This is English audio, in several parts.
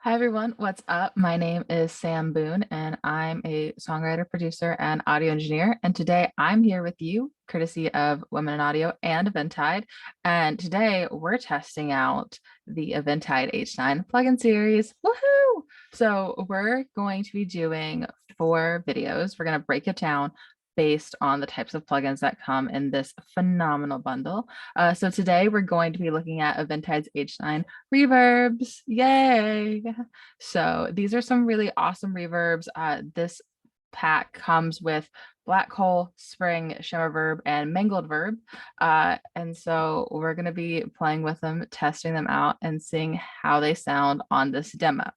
Hi everyone, what's up? My name is Sam Boone and I'm a songwriter, producer, and audio engineer. And today I'm here with you, courtesy of Women in Audio and Eventide. And today we're testing out the Eventide H9 plugin series. Woohoo! So we're going to be doing 4 videos. We're going to break it down based on the types of plugins that come in this phenomenal bundle. So today we're going to be looking at Eventide's H9 Reverbs. Yay! So these are some really awesome reverbs. This pack comes with Black Hole, Spring, Shimmer Verb, and Mangled Verb. And so we're going to be playing with them, testing them out, and seeing how they sound on this demo.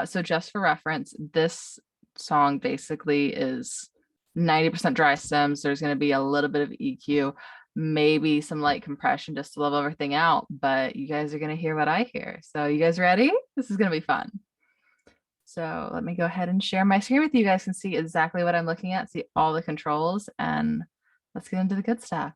So just for reference, this song basically is 90% dry stems. There's going to be a little bit of EQ, maybe some light compression just to level everything out, but you guys are going to hear what I hear. So you guys ready? This is going to be fun. So let me go ahead and share my screen with you. You guys can see exactly what I'm looking at, see all the controls, and let's get into the good stuff.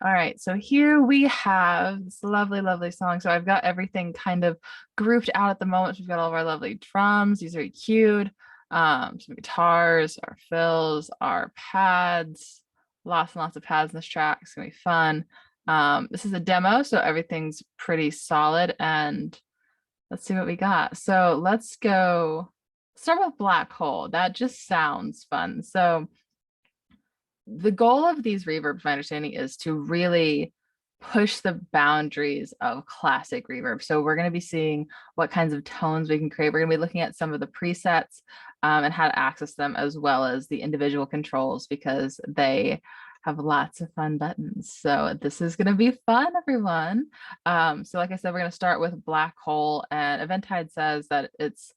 All right, so here we have this lovely, lovely song. So I've got everything kind of grouped out at the moment. We've got all of our lovely drums. These are EQ'd, some guitars, our fills, our pads, lots and lots of pads in this track. It's gonna be fun. This is a demo, so everything's pretty solid, and let's see what we got. So let's start with Black Hole. That just sounds fun. So the goal of these reverbs, my understanding, is to really push the boundaries of classic reverb. So we're going to be seeing what kinds of tones we can create. We're going to be looking at some of the presets and how to access them, as well as the individual controls, because they have lots of fun buttons. So this is going to be fun, everyone. So like I said, we're going to start with Black Hole, and Eventide says that it's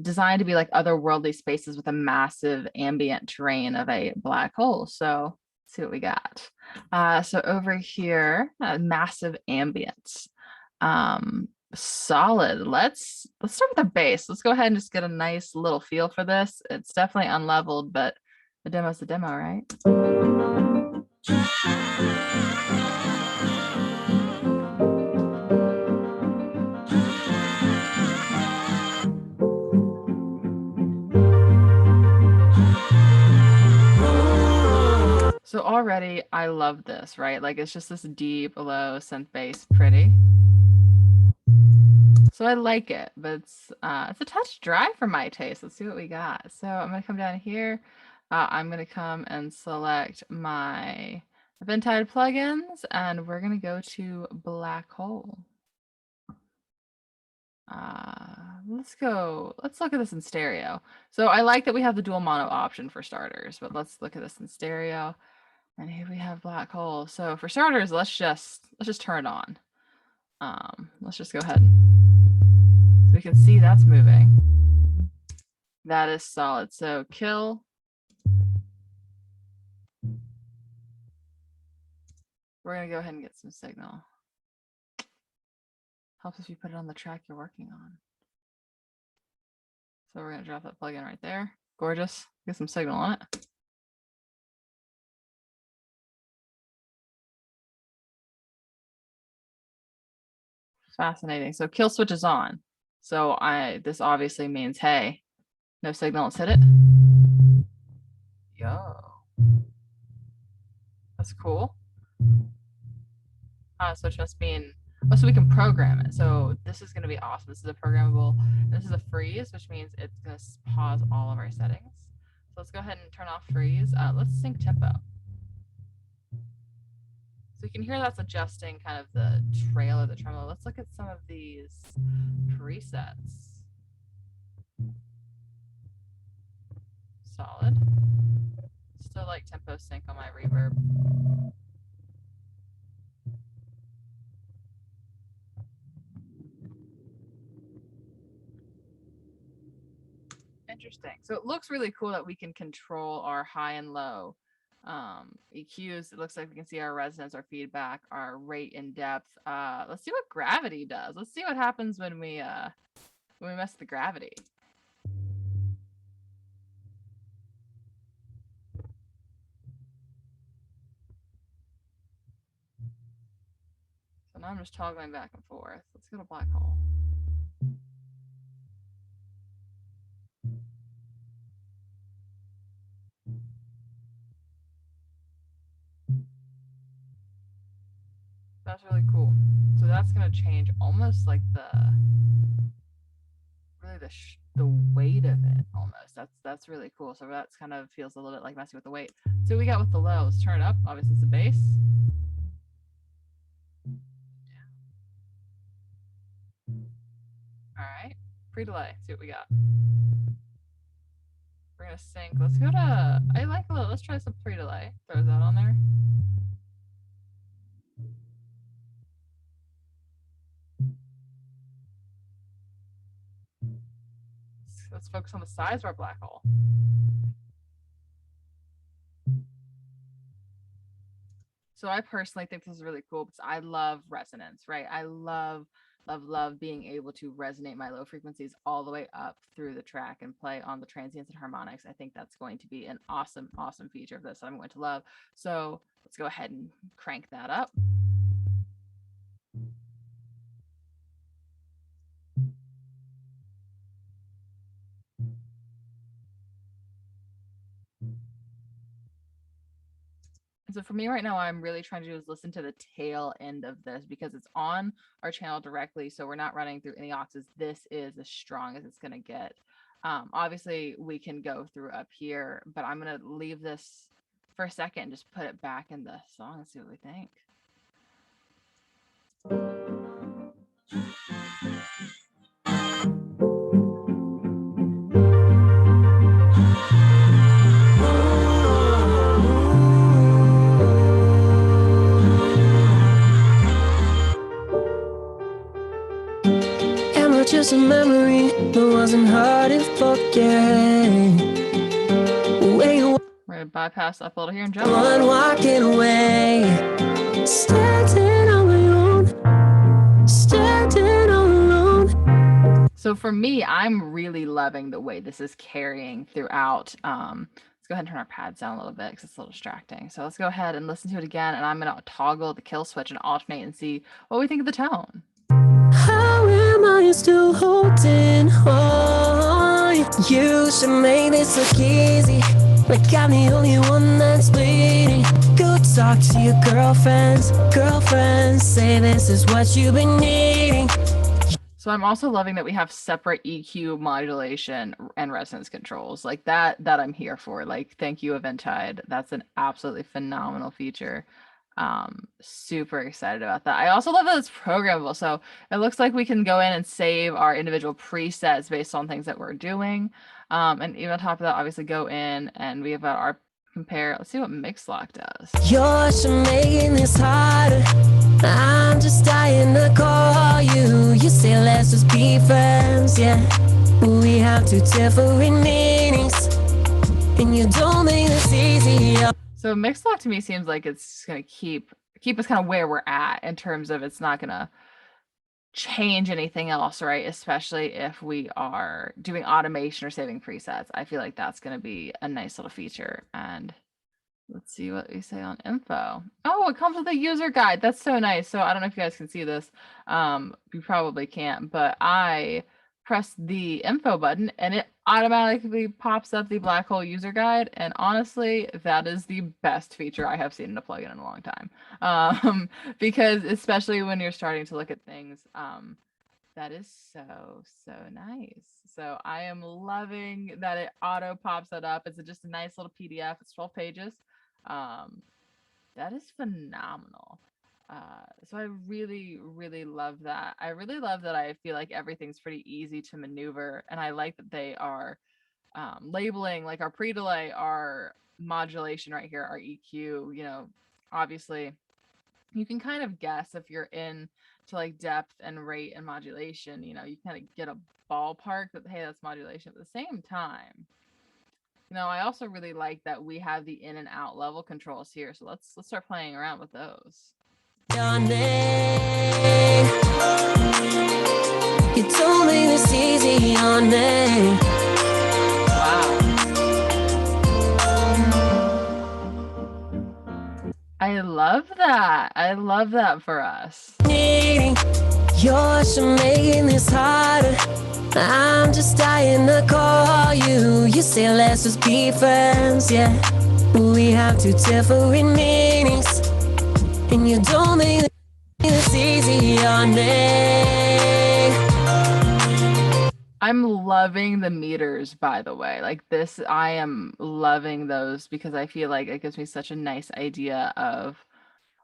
designed to be like otherworldly spaces with a massive ambient terrain of a black hole. So let's see what we got. So over here, massive ambience. Solid. Let's start with the bass. Let's go ahead and just get a nice little feel for this. It's definitely unleveled, but the demo's the demo, right? So already I love this, right? Like it's just this deep, low synth bass, pretty. So I like it, but it's a touch dry for my taste. Let's see what we got. So I'm gonna come down here. I'm gonna come and select my Eventide plugins, and we're gonna go to Black Hole. Let's look at this in stereo. So I like that we have the dual mono option for starters, but let's look at this in stereo. And here we have Black Hole. So for starters, let's just turn it on. Let's just go ahead. So we can see that's moving. That is solid. So kill. We're gonna go ahead and get some signal. Helps if you put it on the track you're working on. So we're gonna drop that plugin right there. Gorgeous. Get some signal on it. Fascinating. So kill switch is on. So this obviously means, hey, no signal, let's hit it. Yo. That's cool. So it just mean, oh, so we can program it. So this is going to be awesome. This is a programmable, this is a freeze, which means it's going to pause all of our settings. So let's go ahead and turn off freeze. Let's sync tempo. So you can hear that's adjusting kind of the trail or the tremolo. Let's look at some of these presets. Solid. Still like tempo sync on my reverb. Interesting. So it looks really cool that we can control our high and low EQs. It looks like we can see our resonance, our feedback, our rate and depth. Let's see what gravity does. Let's see what happens when we mess with the gravity. now I'm just toggling back and forth. Let's go to black hole. That's really cool. So that's gonna change almost like the weight of it almost. That's really cool. So that's kind of feels a little bit like messing with the weight. So we got with the low. Let's turn it up. Obviously it's the bass. All right, pre-delay. See what we got. We're gonna sync. Let's go to. I like a little. Let's try some pre-delay. Throw that on there. Let's focus on the size of our black hole. So I personally think this is really cool because I love resonance, right? I love being able to resonate my low frequencies all the way up through the track and play on the transients and harmonics. I think that's going to be an awesome feature of this I'm going to love. So let's go ahead and crank that up. So for me right now, I'm really trying to do is listen to the tail end of this because it's on our channel directly. So we're not running through any auxes. This is as strong as it's going to get. Obviously we can go through up here, but I'm going to leave this for a second and just put it back in the song and see what we think. Just a memory that wasn't hard to forget. We're gonna bypass upload here and jump. One walking away, standing on my own, standing all alone. So for me, I'm really loving the way this is carrying throughout. Let's go ahead and turn our pads down a little bit because it's a little distracting. So let's go ahead and listen to it again, and I'm gonna toggle the kill switch and alternate and see what we think of the tone. How am I still holding on? You should make this look easy, like I'm the only one that's bleeding. Go talk to your girlfriends, say this is what you've been needing. So I'm also loving that we have separate EQ, modulation, and resonance controls. Like that I'm here for. Like, thank you, Eventide. That's an absolutely phenomenal feature. Super excited about that. I also love that it's programmable. So it looks like we can go in and save our individual presets based on things that we're doing. And even on top of that, obviously go in and we have our compare. Let's see what Mixlock does. You're making this harder. I'm just dying to call you. You say let's just be friends, yeah. We have two different meanings, and you don't make this easy. So Mixlock to me seems like it's gonna keep us kind of where we're at in terms of it's not gonna change anything else, right? Especially if we are doing automation or saving presets. I feel like that's gonna be a nice little feature. And let's see what we say on info. Oh, it comes with a user guide. That's so nice. So I don't know if you guys can see this. You probably can't, but I press the info button and it automatically pops up the black hole user guide. And honestly, that is the best feature I have seen in a plugin in a long time. Because especially when you're starting to look at things, that is so nice. So I am loving that it auto pops that up. It's just a nice little PDF. It's 12 pages. That is phenomenal. So I really love that. I really love that. I feel like everything's pretty easy to maneuver, and I like that they are labeling like our pre-delay, our modulation right here, our EQ. You know, obviously you can kind of guess if you're in to like depth and rate and modulation. You know, you kind of get a ballpark that, hey, that's modulation. At the same time, you know, I also really like that we have the in and out level controls here. So let's start playing around with those. Your name. You told me this easy, your name. Wow. I love that. I love that for us. Needing you're making this harder. I'm just dying to call you. You say let's just be friends, yeah. We have two different meanings, and you don't make this easy on me. I'm loving the meters, by the way. Like this, I am loving those because I feel like it gives me such a nice idea of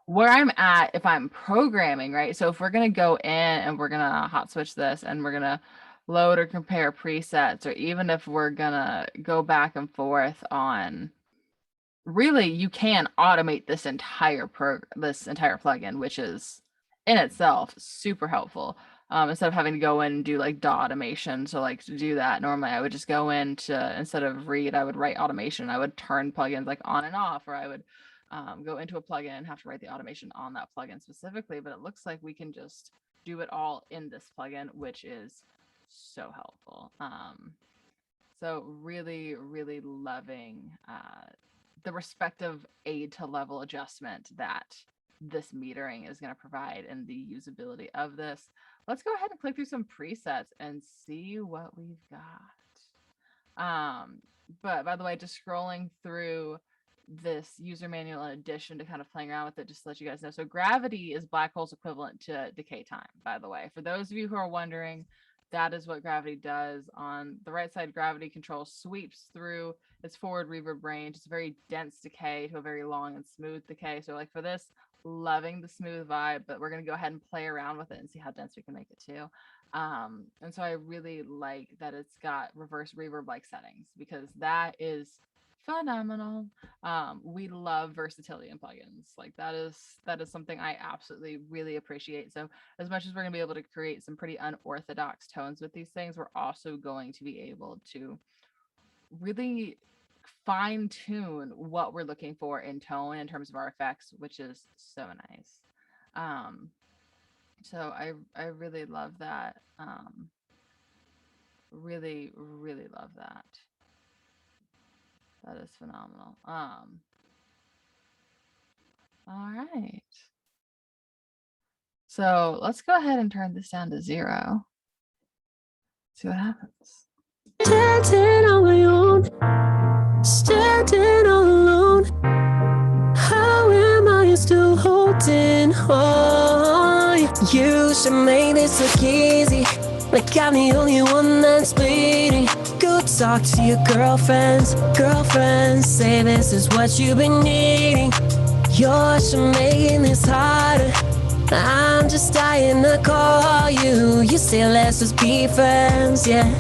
where I'm at if I'm programming, right? So if we're gonna go in and we're gonna hot switch this and we're gonna load or compare presets, or even if we're gonna go back and forth on, really, you can automate this entire plugin, which is in itself super helpful. Instead of having to go in and do like DAW automation. So like to do that, normally I would just go into, instead of read, I would write automation. I would turn plugins like on and off, or I would go into a plugin and have to write the automation on that plugin specifically. But it looks like we can just do it all in this plugin, which is so helpful. So really, really loving the respective aid to level adjustment that this metering is going to provide and the usability of this. Let's go ahead and click through some presets and see what we've got. But by the way, just scrolling through this user manual in addition to kind of playing around with it, just to let you guys know. So gravity is black hole's equivalent to decay time, by the way. For those of you who are wondering, that is what gravity does. On the right side, gravity control sweeps through its forward reverb range. It's a very dense decay to a very long and smooth decay. So like for this, loving the smooth vibe, but we're going to go ahead and play around with it and see how dense we can make it too. And so I really like that it's got reverse reverb like settings, because that is phenomenal. We love versatility in plugins. Like that is something I absolutely really appreciate. So as much as we're going to be able to create some pretty unorthodox tones with these things, we're also going to be able to really fine tune what we're looking for in tone in terms of our effects, which is so nice. So I really love that. Really, really love that. That is phenomenal. All right. So let's go ahead and turn this down to 0. See what happens. Standing on my own, standing all alone. How am I still holding on? You should make this look easy, like I'm the only one that's bleeding. Go talk to your girlfriends, say this is what you've been needing. You're making this harder. I'm just dying to call you. You say let's just be friends, yeah.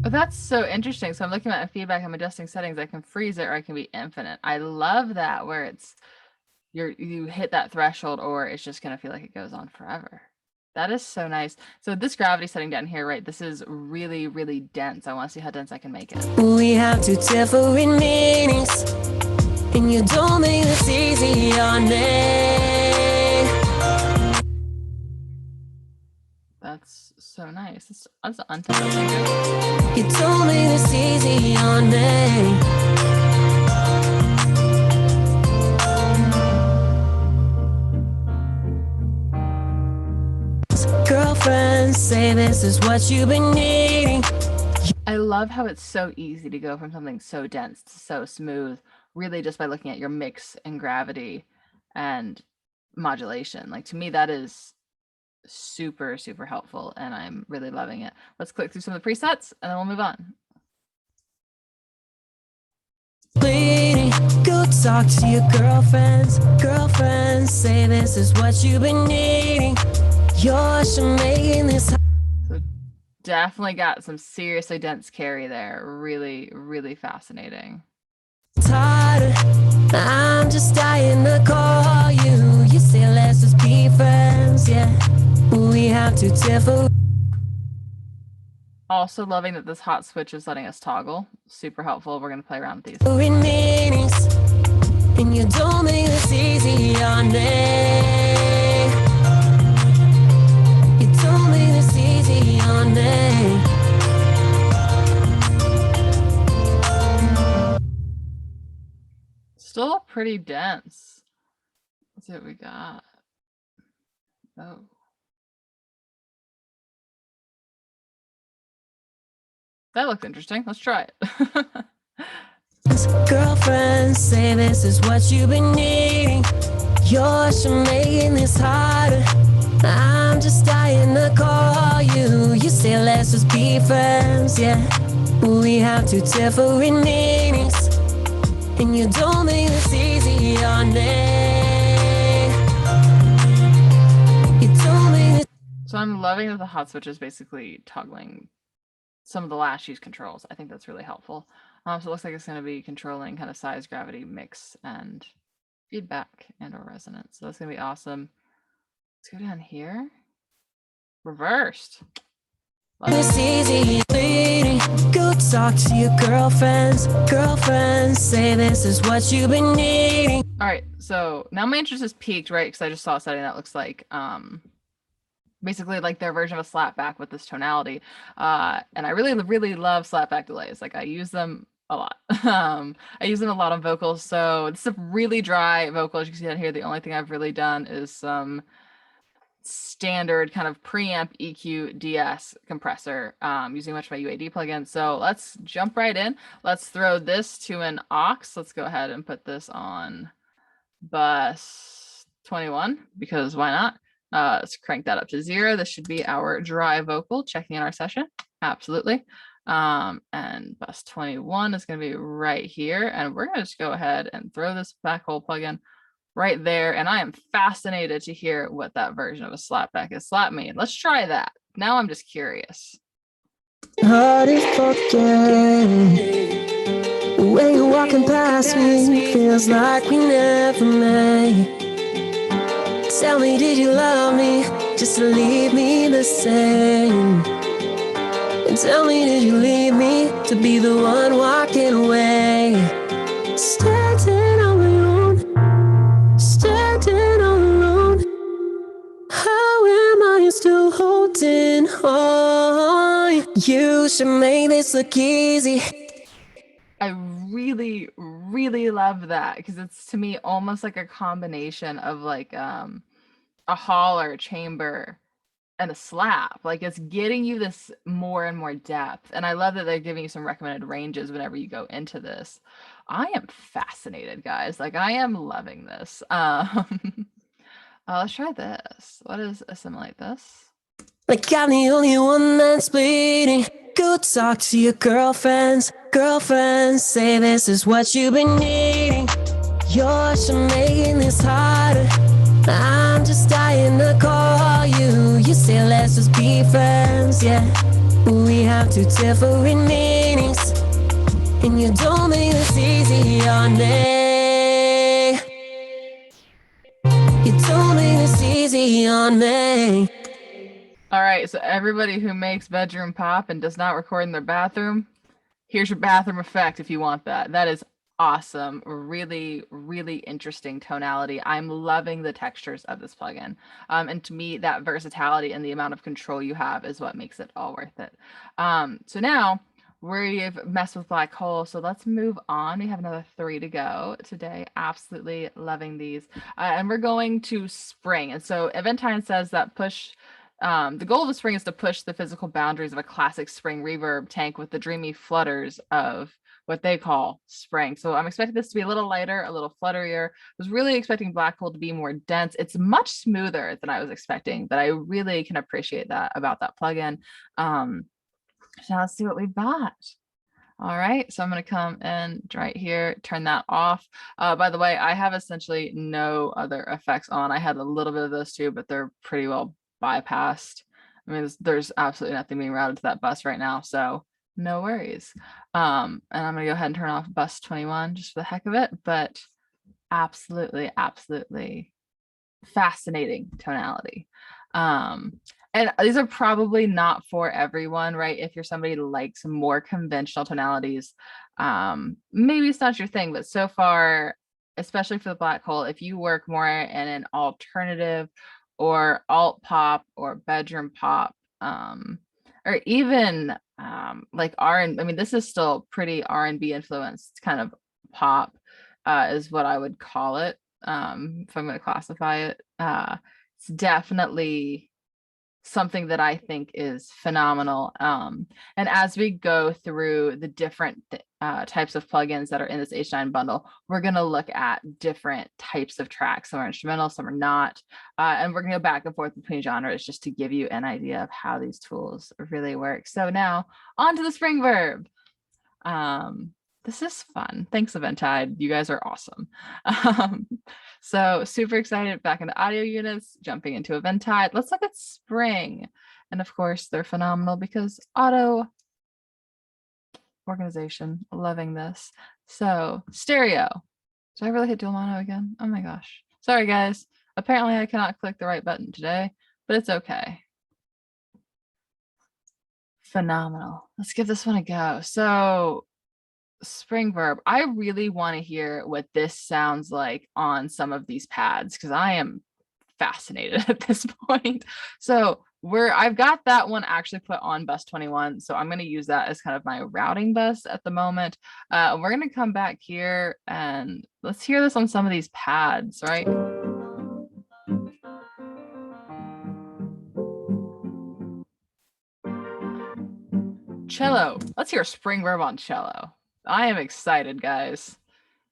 Oh, that's so interesting. So I'm looking at my feedback, I'm adjusting settings. I can freeze it or I can be infinite. I love that, where it's you hit that threshold or it's just gonna feel like it goes on forever. That is so nice. So this gravity setting down here, right? This is really, really dense. I want to see how dense I can make it. We have two different meanings, and you don't make this easy on me. That's so nice. That's Untitled. You don't make this easy on me. Girlfriends say this is what you've been needing. I love how it's so easy to go from something so dense to so smooth, really just by looking at your mix and gravity and modulation. Like to me, that is super, super helpful, and I'm really loving it. Let's click through some of the presets and then we'll move on. Bleeding, go talk to your girlfriends say this is what you've been needing. You're making this. So definitely got some seriously dense carry there. Really, really fascinating. Harder. I'm just dying to call you. You say let's just be friends, yeah. We have to differ. Also loving that this hot switch is letting us toggle. Super helpful. We're gonna play around with these. Meanings, and you don't make this easy on me. You don't make this easy on me. Still pretty dense. Let's see what we got. Oh. That looked interesting. Let's try it. Girlfriends say this is what you've been needing. You're making this harder. I'm just dying to call you. You say let's just be friends, yeah. We have two different meanings, and you don't make this easy on me. You don't make it. So I'm loving that the hot switch is basically toggling some of the last use controls. I think that's really helpful. So it looks like it's going to be controlling kind of size, gravity, mix, and feedback and or resonance. So that's going to be awesome. Let's go down here. Reversed. It's easy bleeding. Go talk to your girlfriends. Girlfriends say this is what you've been needing. All right, so now my interest is peaked, right? Because I just saw a setting that looks like basically like their version of a slapback with this tonality. And I really, really love slapback delays. Like I use them a lot. I use them a lot on vocals. So it's a really dry vocal. As you can see down here, the only thing I've really done is some standard kind of preamp EQ DS compressor using much of my UAD plugin. So let's jump right in. Let's throw this to an aux. Let's go ahead and put this on bus 21 because why not? Let's crank that up to 0. This should be our dry vocal checking in our session. Absolutely. And bus 21 is going to be right here. And we're going to just go ahead and throw this back hole plugin right there. And I am fascinated to hear what that version of a slapback is. Slap me. Let's try that. Now I'm just curious. Hard to forget. When you're walking past me, feels like we never met. Tell me, did you love me just to leave me the same? And tell me, did you leave me to be the one walking away? Standing on my own, standing all alone. How am I still holding on? You should make this look easy. I really, really love that because it's to me almost like a combination of like a hall or a chamber and a slap. Like it's getting you this more and more depth. And I love that they're giving you some recommended ranges whenever you go into this. I am fascinated, guys. Like I am loving this. Let's try this. What is assimilate this? Like I'm the only one that's bleeding. Go talk to your girlfriends. Girlfriends say this is what you've been needing. You're making this harder. I'm just dying to call you. You say let's just be friends, yeah. We have two different meanings, and you don't make this easy on me. You don't make this easy on me. All right, so everybody who makes bedroom pop and does not record in their bathroom, here's your bathroom effect if you want that. That is awesome. Really, really interesting tonality. I'm loving the textures of this plugin. And to me, that versatility and the amount of control you have is what makes it all worth it. So now we've messed with Black Hole. So let's move on. We have another 3 to go today. Absolutely loving these. And we're going to Spring. And so Eventide says that the goal of the spring is to push the physical boundaries of a classic spring reverb tank with the dreamy flutters of what they call spring. So I'm expecting this to be a little lighter, a little flutterier. I was really expecting Black Hole to be more dense. It's much smoother than I was expecting, but I really can appreciate that about that plugin. So let's see what we've got. All right, so I'm going to come in right here, turn that off. By the way, I have essentially no other effects on. I had a little bit of those too, but they're pretty well bypassed. I mean, there's absolutely nothing being routed to that bus right now, so no worries. And I'm gonna go ahead and turn off bus 21 just for the heck of it, but absolutely, absolutely fascinating tonality. And these are probably not for everyone, right? If you're somebody who likes more conventional tonalities, maybe it's not your thing, but so far, especially for the Black Hole, if you work more in an alternative or alt pop or bedroom pop, or even like I mean, this is still pretty R&B influenced kind of pop, is what I would call it. if I'm going to classify it. It's definitely something that I think is phenomenal. And as we go through the different types of plugins that are in this H9 bundle, we're going to look at different types of tracks. Some are instrumental, some are not. And we're going to go back and forth between genres just to give you an idea of how these tools really work. So now on to the spring verb. This is fun. Thanks, Eventide. You guys are awesome. So super excited back in the audio units, jumping into Eventide. Let's look at spring. And of course, they're phenomenal because auto organization, loving this. So stereo. Did I really hit dual mono again? Oh my gosh. Sorry, guys. Apparently I cannot click the right button today, but it's okay. Phenomenal. Let's give this one a go. So spring verb. I really want to hear what this sounds like on some of these pads because I am fascinated at this point. So I've got that one actually put on bus 21. So I'm going to use that as kind of my routing bus at the moment. We're going to come back here and let's hear this on some of these pads, right? Cello. Let's hear spring verb on cello. I am excited, guys.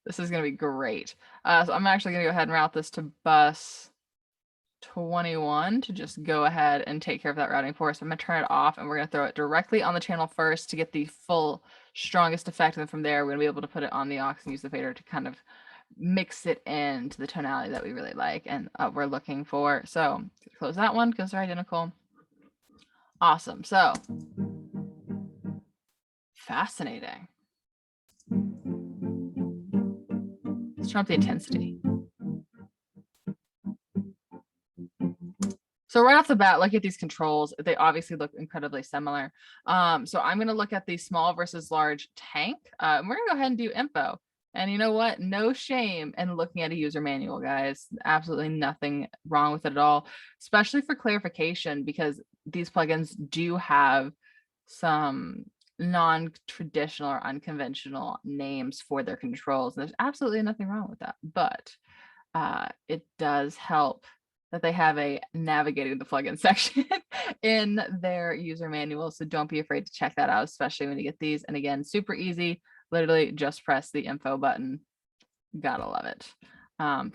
This is going to be great. So I'm actually going to go ahead and route this to bus 21 to just go ahead and take care of that routing for us. I'm going to turn it off and we're going to throw it directly on the channel first to get the full strongest effect. And then from there, we're going to be able to put it on the aux and use the fader to kind of mix it into the tonality that we really like and we're looking for. So close that one because they're identical. Awesome. So fascinating. Let's turn up the intensity. So right off the bat, look at these controls. They obviously look incredibly similar. So I'm going to look at the small versus large tank. And we're going to go ahead and do info. And you know what? No shame in looking at a user manual, guys. Absolutely nothing wrong with it at all, especially for clarification, because these plugins do have some non-traditional or unconventional names for their controls. And there's absolutely nothing wrong with that, but it does help that they have a navigating the plugin section in their user manual. So don't be afraid to check that out, especially when you get these. And again, super easy, literally just press the info button. Gotta love it.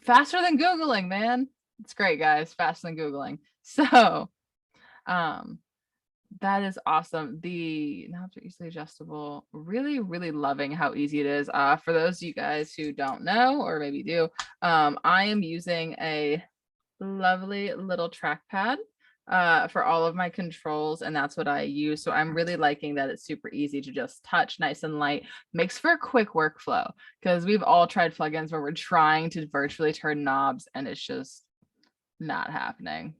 Faster than Googling, man. It's great, guys. Faster than Googling. So that is awesome. The knobs are easily adjustable. Really, really loving how easy it is. For those of you guys who don't know, or maybe do, I am using a lovely little trackpad for all of my controls, and that's what I use. So I'm really liking that it's super easy to just touch, nice and light. Makes for a quick workflow because we've all tried plugins where we're trying to virtually turn knobs and it's just not happening.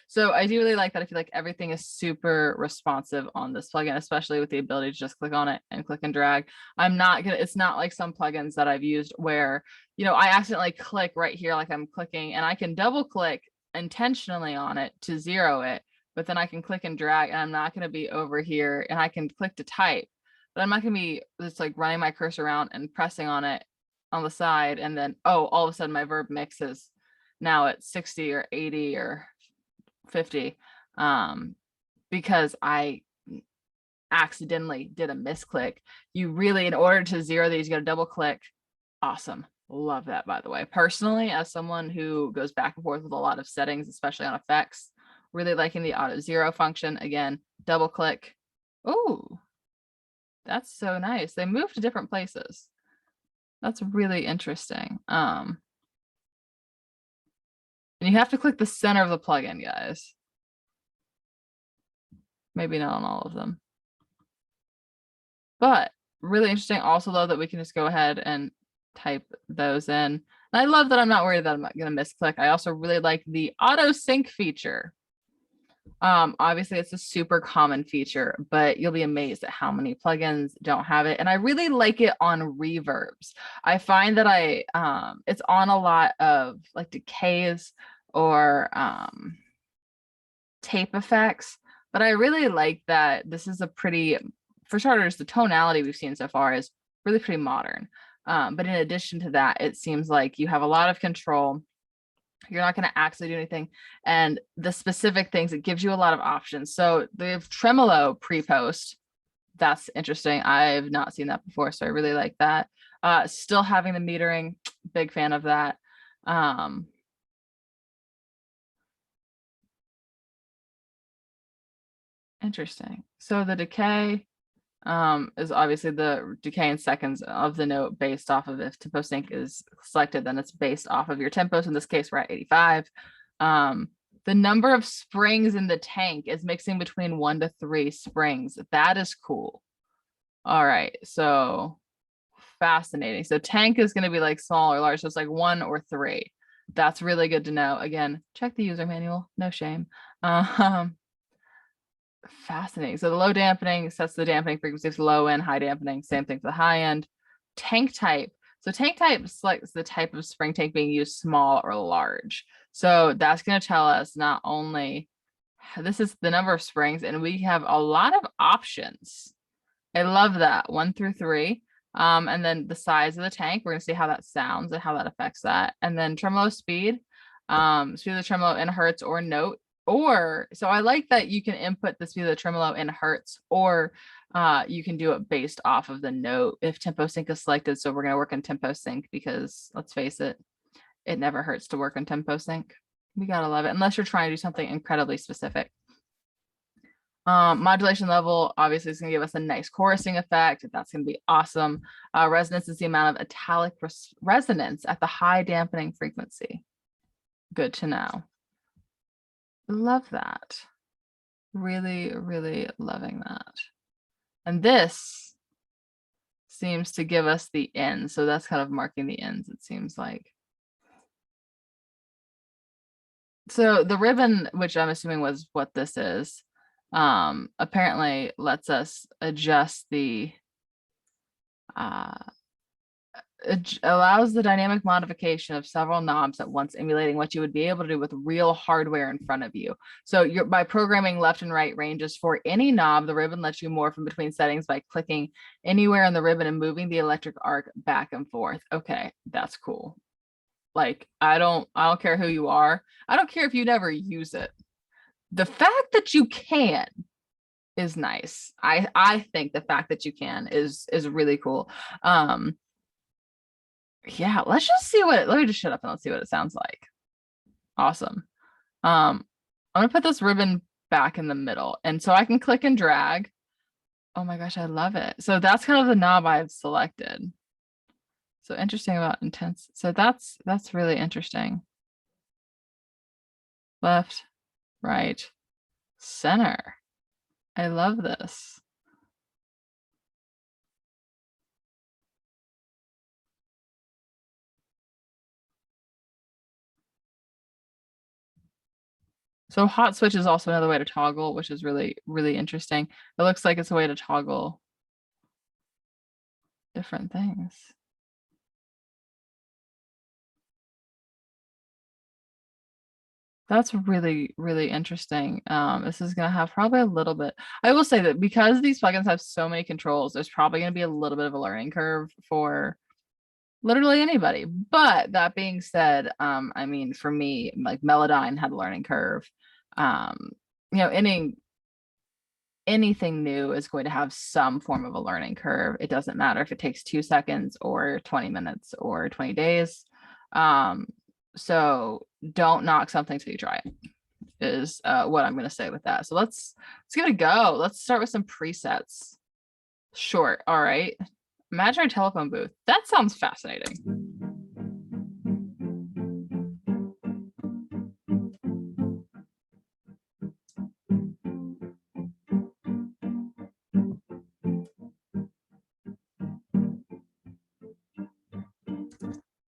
So I do really like that. I feel like everything is super responsive on this plugin, especially with the ability to just click on it and click and drag. It's not like some plugins that I've used where, you know, I accidentally click right here, like I'm clicking, and I can double click intentionally on it to zero it, but then I can click and drag and I'm not going to be over here, and I can click to type, but I'm not going to be just like running my cursor around and pressing on it on the side. And then, oh, all of a sudden my verb mixes now at 60 or 80 or 50 because I accidentally did a misclick. You really, in order to zero these, you got to double click. Awesome. Love that, by the way. Personally, as someone who goes back and forth with a lot of settings, especially on effects, really liking the auto zero function. Again, double click. Oh, that's so nice. They moved to different places. That's really interesting. And you have to click the center of the plugin, guys. Maybe not on all of them. But really interesting also, though, that we can just go ahead and type those in. And I love that I'm not worried that I'm not going to misclick. I also really like the auto sync feature. Obviously, it's a super common feature, but you'll be amazed at how many plugins don't have it. And I really like it on reverbs. I find that it's on a lot of like decays or tape effects, but I really like that this is a pretty, for starters, the tonality we've seen so far is really pretty modern. But in addition to that, it seems like you have a lot of control. You're not going to actually do anything. And the specific things, it gives you a lot of options. So the tremolo pre-post, that's interesting. I've not seen that before, so I really like that. Still having the metering, big fan of that. Interesting. So the decay is obviously the decay in seconds of the note based off of if tempo sync is selected, then it's based off of your tempos. In this case, we're at 85. The number of springs in the tank is mixing between 1 to 3 springs. That is cool. All right, so fascinating. So tank is going to be like small or large, so it's like 1 or 3. That's really good to know. Again, check the user manual, no shame. Fascinating. So the low dampening sets the dampening frequency for low end, high dampening, same thing for the high end. Tank type. So tank type selects the type of spring tank being used, small or large. So that's going to tell us not only this is the number of springs, and we have a lot of options. I love that, 1 through 3. And then the size of the tank, we're going to see how that sounds and how that affects that. And then tremolo speed, speed of the tremolo in hertz or note. Or, so I like that you can input the speed of the tremolo in hertz, or you can do it based off of the note if tempo sync is selected. So we're going to work in tempo sync because let's face it, it never hurts to work on tempo sync. We got to love it, unless you're trying to do something incredibly specific. Modulation level obviously is going to give us a nice chorusing effect. That's going to be awesome. Resonance is the amount of italic resonance at the high dampening frequency. Good to know. Love that. Really, really loving that. And this seems to give us the ends. So that's kind of marking the ends, it seems like. So the ribbon, which I'm assuming was what this is, apparently lets us adjust the it allows the dynamic modification of several knobs at once, emulating what you would be able to do with real hardware in front of you. So you're by programming left and right ranges for any knob, the ribbon lets you morph in between settings by clicking anywhere in the ribbon and moving the electric arc back and forth. Okay, that's cool. Like I don't care who you are. I don't care if you never use it. The fact that you can is nice. I think the fact that you can is really cool. Yeah, let's just see let me just shut up and let's see what it sounds like. Awesome. I'm gonna put this ribbon back in the middle, and so I can click and drag. Oh my gosh, I love it. So that's kind of the knob I've selected. So interesting about intense. So that's really interesting. Left, right, center. I love this. So hot switch is also another way to toggle, which is really, really interesting. It looks like it's a way to toggle different things. That's really, really interesting. This is going to have probably a little bit. I will say that because these plugins have so many controls, there's probably going to be a little bit of a learning curve for literally anybody. But that being said, I mean, for me, like Melodyne had a learning curve. You know, anything new is going to have some form of a learning curve. It doesn't matter if it takes 2 seconds or 20 minutes or 20 days. So don't knock something till you try it is what I'm going to say with that. So let's give it a go. Let's start with some presets. Short. All right. Imaginary telephone booth. That sounds fascinating.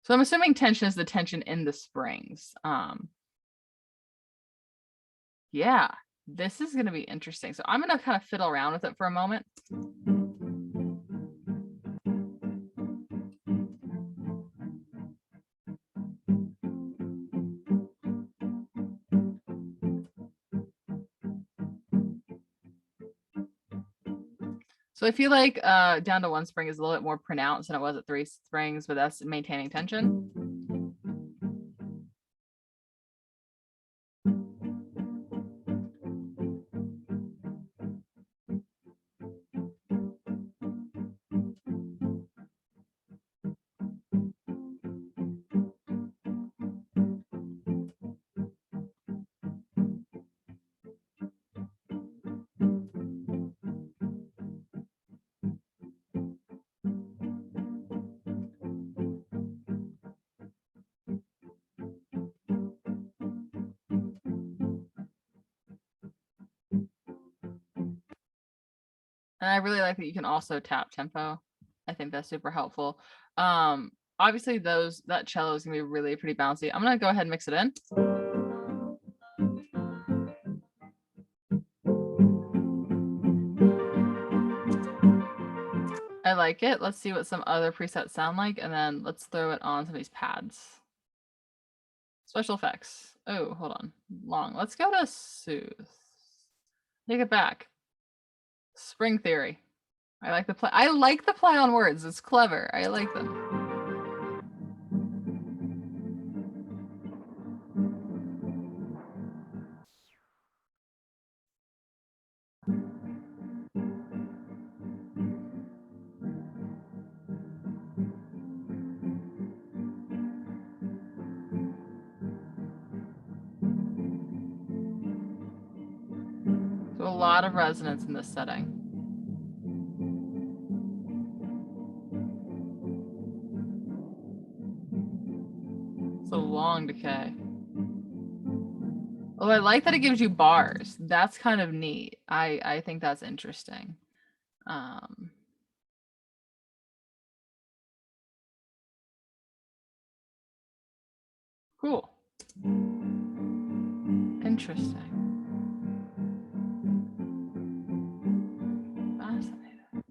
So I'm assuming tension is the tension in the springs. Yeah, this is going to be interesting. So I'm going to kind of fiddle around with it for a moment. So I feel like down to 1 spring is a little bit more pronounced than it was at 3 springs, but that's maintaining tension. And I really like that you can also tap tempo. I think that's super helpful. Obviously that cello is gonna be really pretty bouncy. I'm gonna go ahead and mix it in. I like it. Let's see what some other presets sound like, and then let's throw it on some of these pads. Special effects. Oh, hold on. Long. Let's go to Soothe. Take it back. Spring Theory. I like the play. I like the play on words. It's clever. I like them. So a lot of resonance in this setting. It's a long decay. Oh, I like that it gives you bars. That's kind of neat. I think that's interesting. Cool. Interesting. Fascinating.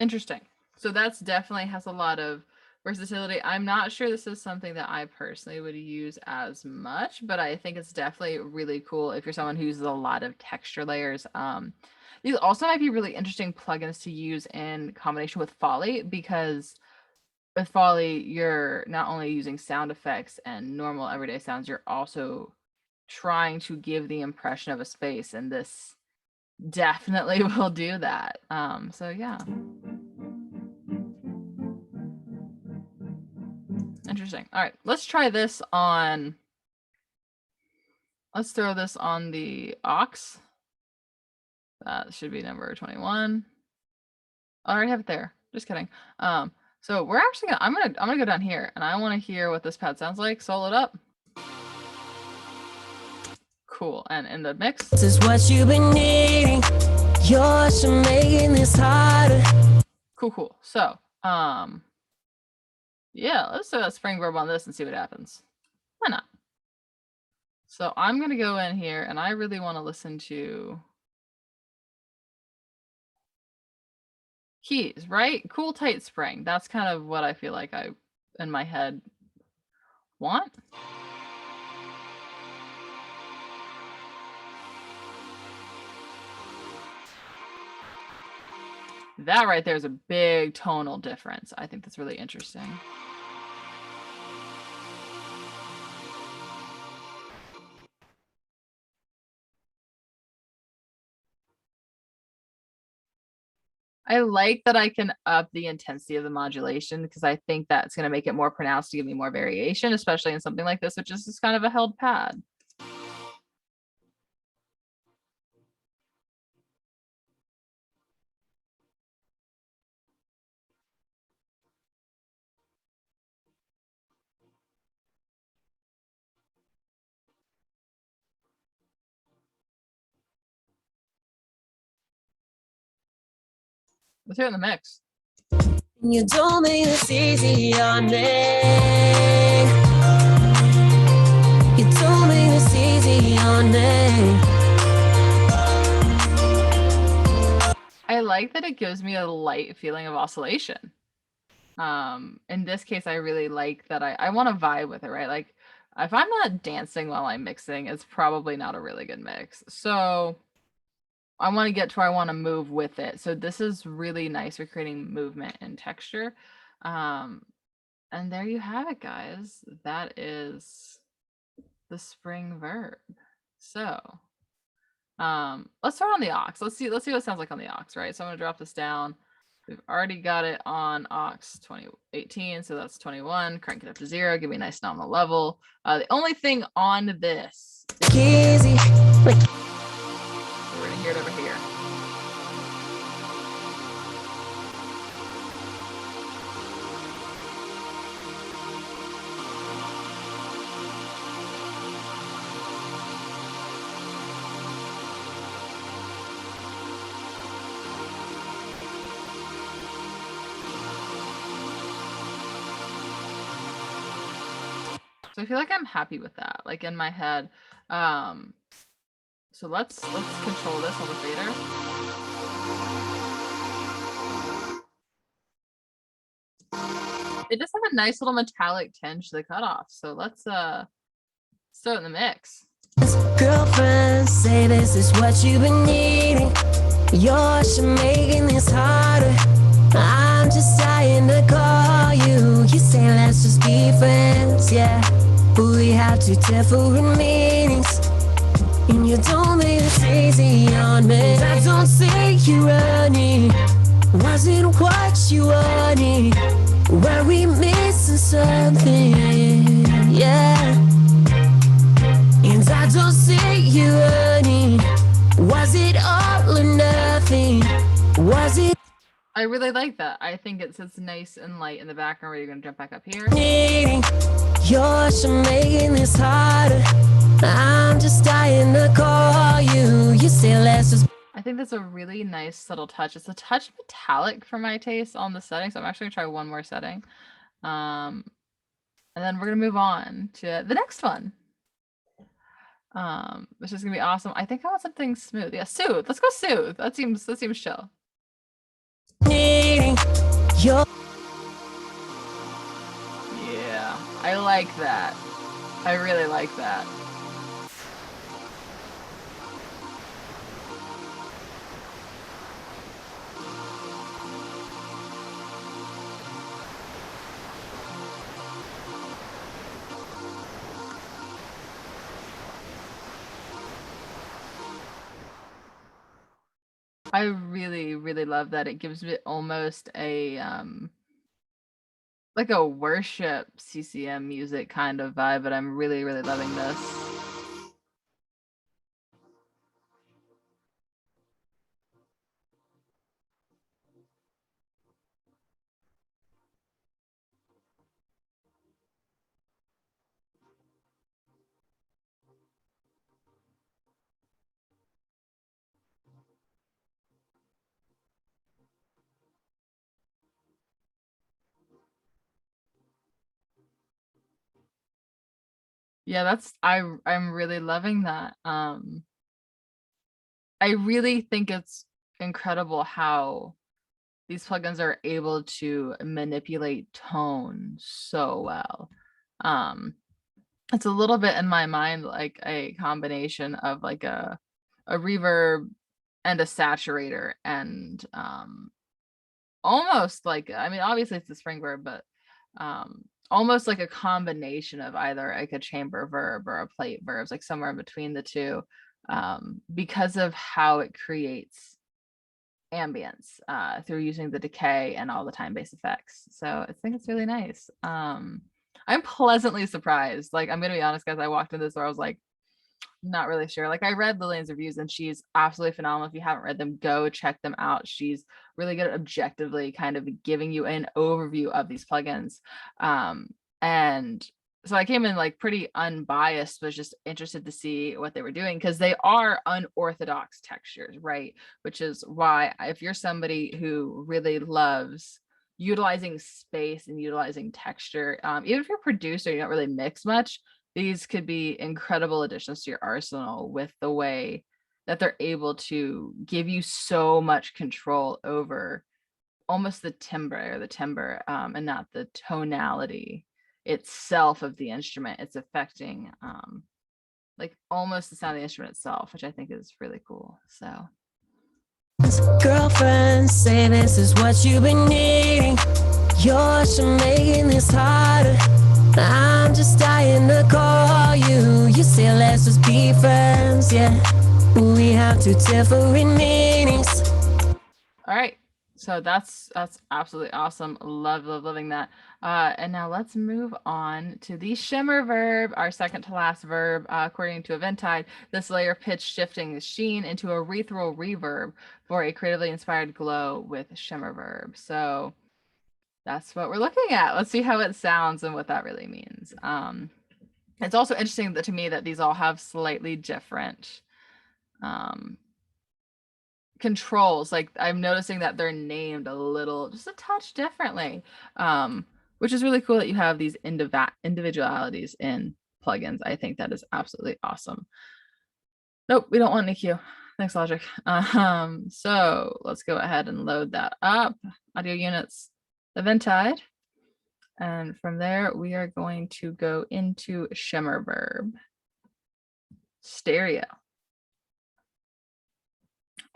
Interesting. So that's definitely has a lot of versatility. I'm not sure this is something that I personally would use as much, but I think it's definitely really cool if you're someone who uses a lot of texture layers. These also might be really interesting plugins to use in combination with Foley, because with Foley, you're not only using sound effects and normal everyday sounds, you're also trying to give the impression of a space, and this definitely will do that. So yeah. Interesting. All right, let's try this on. Let's throw this on the aux. That should be number 21. I already have it there. Just kidding. So we're actually gonna, I'm gonna go down here, and I want to hear what this pad sounds like. Solo it up. Cool. And in the mix. This is what you've been needing. You're making this harder. Cool. So, yeah, let's throw a spring verb on this and see what happens. Why not? So I'm gonna go in here, and I really want to listen to keys, right? Cool, tight spring. That's kind of what I feel like I, in my head, want. That right there is a big tonal difference. I think that's really interesting. I like that I can up the intensity of the modulation, because I think that's going to make it more pronounced to give me more variation, especially in something like this, which is just kind of a held pad. Let's hear it in the mix. You don't make this easy on me. You don't make this easy on me. like that it gives me a light feeling of oscillation. In this case, I really like that I want to vibe with it, right? Like if I'm not dancing while I'm mixing, it's probably not a really good mix. So I want to get to where I want to move with it. So this is really nice for creating movement and texture. And there you have it, guys. That is the spring verb. So let's start on the aux. Let's see what it sounds like on the aux, right? So I'm gonna drop this down. We've already got it on aux 2018, so that's 21. Crank it up to 0, give me a nice nominal level. The only thing on this is we're gonna hear it over here. So I feel like I'm happy with that, like in my head. So let's control this on the fader. It does have a nice little metallic tinge to the cutoff. So let's start in the mix. Girlfriends say this is what you've been needing. You're making this harder. I'm just dying to call you. You say let's just be friends, yeah. But we have two different meanings. And you don't make it easy on me. I don't say you're running. Was it what you wanted? Were we missing something? Yeah. And I don't say you're running. Was it all or nothing? Was it? I really like that. I think it sits nice and light in the background where you're gonna jump back up here. You're making this harder. I'm just dying to call you. You say let's just. I think that's a really nice subtle touch. It's a touch metallic for my taste on the setting, so I'm actually gonna try one more setting. And then we're gonna move on to the next one. Which is gonna be awesome. I think I want something smooth. Yeah, soothe. Let's go soothe. That seems chill. Yeah, I like that. I really like that. I really, really love that. It gives it almost a like a worship CCM music kind of vibe, but I'm really, really loving this. Yeah, that's I'm really loving that. I really think it's incredible how these plugins are able to manipulate tone so well. It's a little bit in my mind like a combination of like a reverb and a saturator and almost like, I mean, obviously it's a spring verb, but almost like a combination of either like a chamber verb or a plate verbs, like somewhere in between the two, because of how it creates ambience through using the decay and all the time-based effects. So I think it's really nice. I'm pleasantly surprised. Like, I'm gonna be honest, guys, I walked in this where I was like, not really sure. Like, I read Lillian's reviews and she's absolutely phenomenal. If you haven't read them, go check them out. She's really good at objectively kind of giving you an overview of these plugins. And so I came in like pretty unbiased, was just interested to see what they were doing because they are unorthodox textures, right? Which is why if you're somebody who really loves utilizing space and utilizing texture, even if you're a producer, you don't really mix much, these could be incredible additions to your arsenal with the way that they're able to give you so much control over almost the timbre, and not the tonality itself of the instrument. It's affecting like almost the sound of the instrument itself, which I think is really cool. So Girlfriends say this is what you've been needing. You're making this harder. I'm just dying to call you. You say let's just be friends, yeah. We have two different meanings. All right, so that's absolutely awesome. Loving that. And now let's move on to the Shimmer Verb, our second to last verb. According to Eventide, this layer pitch shifting the sheen into a ethereal reverb for a creatively inspired glow with Shimmer Verb. So that's what we're looking at. Let's see how it sounds and what that really means. It's also interesting that to me that these all have slightly different controls. Like I'm noticing that they're named a little, just a touch differently, which is really cool that you have these individualities in plugins. I think that is absolutely awesome. Nope, we don't want an EQ. Thanks, Logic. So let's go ahead and load that up. Audio units, Eventide. And from there, we are going to go into Shimmer Verb. Stereo.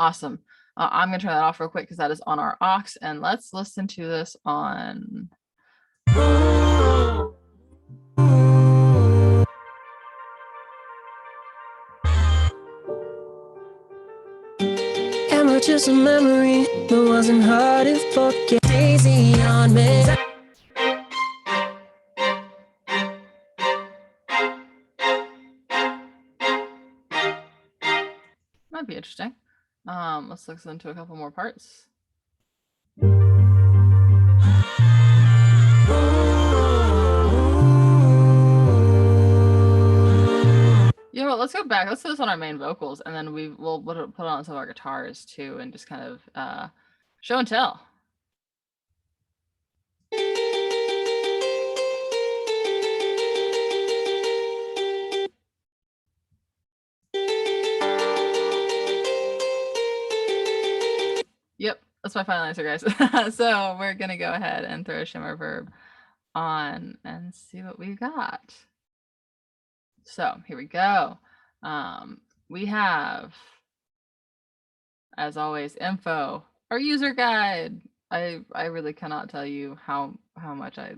Awesome. I'm going to turn that off real quick because that is on our aux. And let's listen to this on. Am I just a memory that wasn't hard to forget? Daisy on me. Might be interesting. Let's listen to a couple more parts. You know what, let's go back. Let's do this on our main vocals, and then we'll put it on some of our guitars too, and just kind of show and tell. Yep, that's my final answer, guys. So we're gonna go ahead and throw a Shimmer Verb on and see what we got. So here we go. We have, as always, info, our user guide. I really cannot tell you how much I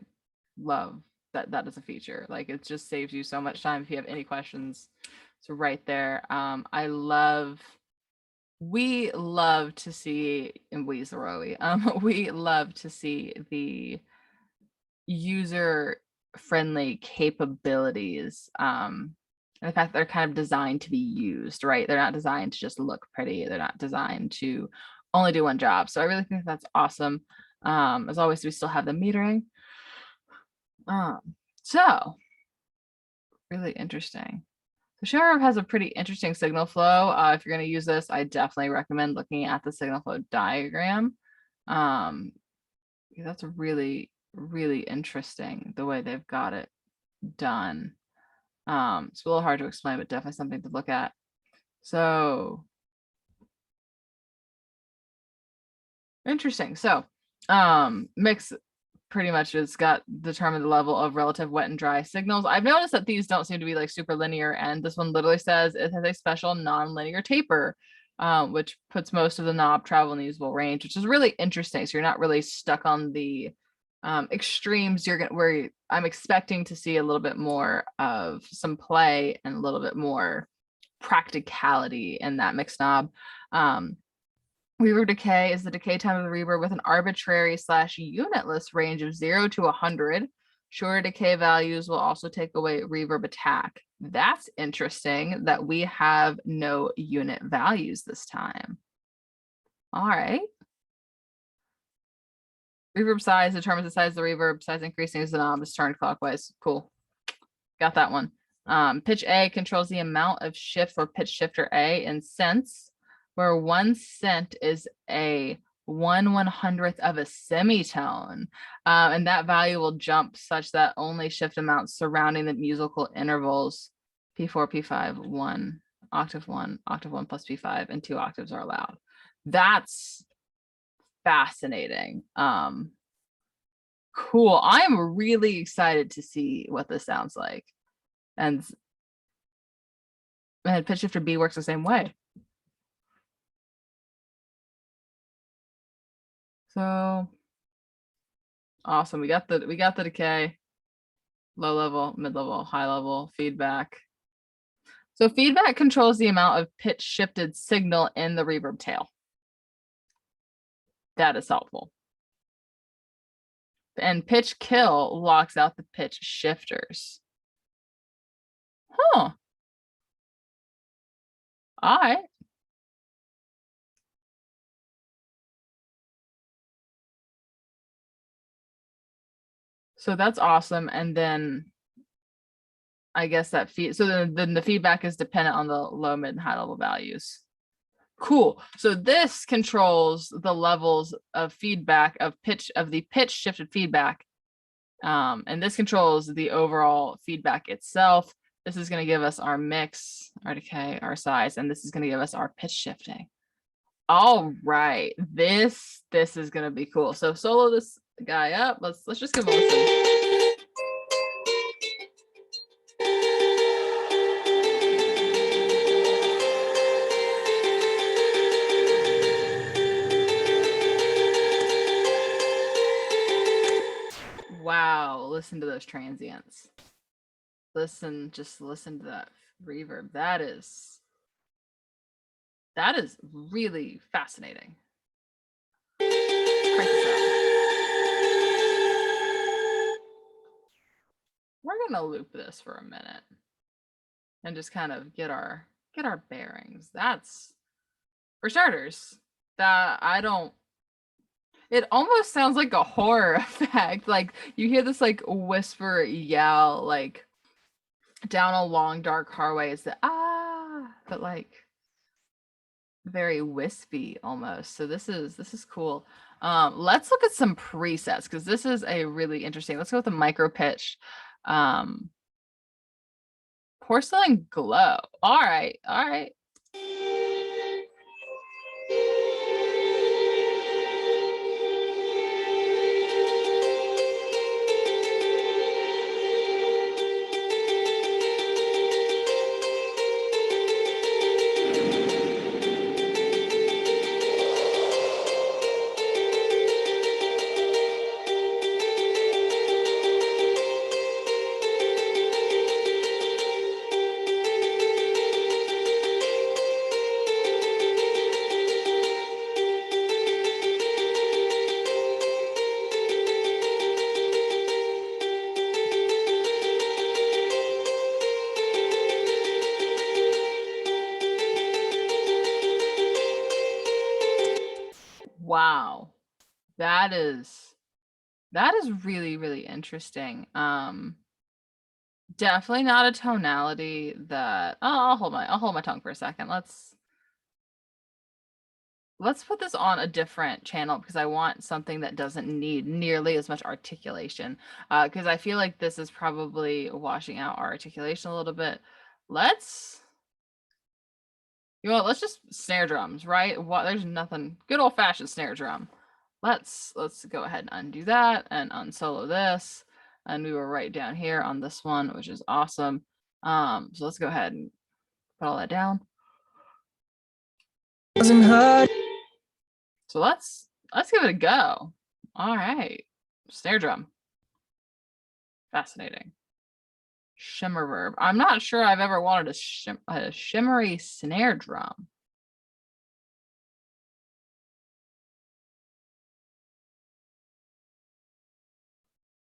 love that is a feature. Like it just saves you so much time if you have any questions. It's right there. We love to see, and we love to see the user friendly capabilities, and the fact that they're kind of designed to be used, right? They're not designed to just look pretty. They're not designed to only do one job. So I really think that's awesome. As always, we still have the metering. So really interesting. So Shimmer has a pretty interesting signal flow. If you're going to use this, I definitely recommend looking at the signal flow diagram. That's really interesting the way they've got it done. It's a little hard to explain, but definitely something to look at. So interesting. So mix pretty much has got determined the level of relative wet and dry signals. I've noticed that these don't seem to be like super linear, and this one literally says it has a special non-linear taper, which puts most of the knob travel in the usable range, which is really interesting. So you're not really stuck on the extremes. Where I'm expecting to see a little bit more of some play and a little bit more practicality in that mixed knob. Reverb decay is the decay time of the reverb with an arbitrary / unitless range of 0 to 100. Shorter decay values will also take away reverb attack. That's interesting that we have no unit values this time. All right. Reverb size determines the size of the reverb. Size increasing as the knob is turned clockwise. Cool. Got that one. Pitch A controls the amount of shift for pitch shifter A in cents, where 1 cent is a 1/100th of a semitone. And that value will jump such that only shift amounts surrounding the musical intervals P4, P5, 1 octave one plus P5, and 2 octaves are allowed. That's fascinating. Cool. I'm really excited to see what this sounds like. And pitch shifter B works the same way. So awesome. We got the decay, low level, mid level, high level, feedback. So feedback controls the amount of pitch shifted signal in the reverb tail. That is helpful. And pitch kill locks out the pitch shifters. Huh. All right. So that's awesome. And then I guess that so then the feedback is dependent on the low, mid, and high level values. Cool. So this controls the levels of feedback of the pitch shifted feedback. And this controls the overall feedback itself. This is going to give us our mix, our decay, our size, and this is going to give us our pitch shifting. All right. This is going to be cool. So solo this guy up. Let's just give him a listen. Wow, listen to those transients. Just listen to that reverb. That is really fascinating. Crank this up. We're gonna loop this for a minute and just kind of get our bearings. That's, for starters, that it almost sounds like a horror effect. Like you hear this like whisper yell, like down a long dark hallway. It's the but like very wispy almost. So this is cool. Let's look at some presets because this is a really interesting. Let's go with the micro pitch. Porcelain glow. All right. Wow. That is really, really interesting. Definitely not a tonality that I'll hold my tongue for a second. Let's put this on a different channel because I want something that doesn't need nearly as much articulation. Because I feel like this is probably washing out our articulation a little bit. Let's just snare drums, right? There's nothing, good old fashioned snare drum. Let's go ahead and undo that and unsolo this. And we were right down here on this one, which is awesome. So let's go ahead and put all that down. So let's give it a go. All right, snare drum. Fascinating. Shimmer Verb. I'm not sure I've ever wanted a shimmery snare drum.